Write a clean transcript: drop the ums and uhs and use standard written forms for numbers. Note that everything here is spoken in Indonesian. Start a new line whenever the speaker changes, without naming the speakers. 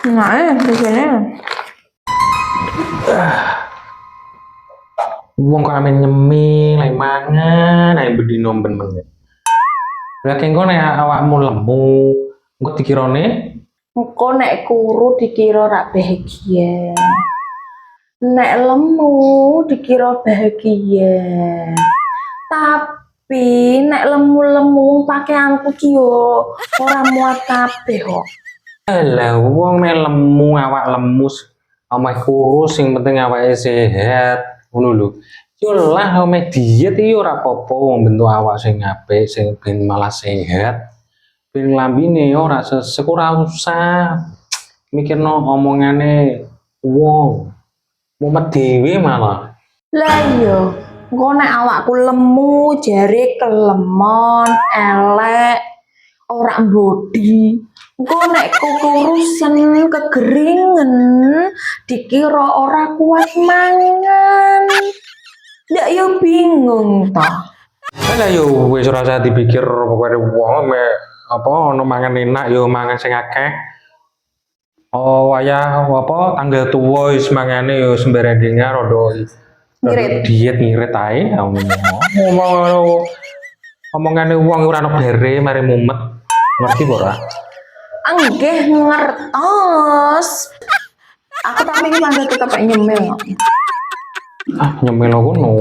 Nah, di sini.
Wong kok amen nyemil, lek mangan, ae bedino ben-ben. Lah kengko nek awakmu lemu, engko dikirane
Engko nek kuru dikira rak bahagia. Nek lemu dikira bahagia. Tapi nek lemu-lemu pakaianku ki yo ora muat kabeh kok.
lah wong nek lemu awak lemus, omeh kurus sing penting awake sehat, ngono lho. Yo lah omeh diet iki ora apa-apa wong bentuk awak sing apik, sing ben malah sehat. Ben lambine ora sesek ora usah mikirno omongane wong. Mumet dhewe malah.
Lah iya, engko nek awakku lemu jare kelemon, elek, ora mbodi. Engko nek kukurusen kegeringen dikira ora kuat mangan. Ndak yo bingung toh.
Lah yo wis ora usah dipikir pokoke wong me apa ono mangan enak yo mangan sing akeh. Oh wayah apa tanggal tua wis mangane yo sembarang dengar rodo
Ngirit.
diet ngirit ae ngomong omongane wong ora ono bare mari mumet. Ngerti apa ora?
Anggih ngertos. Aku tapi iki mangga tetep nyemil.
Ah nyemil aku no.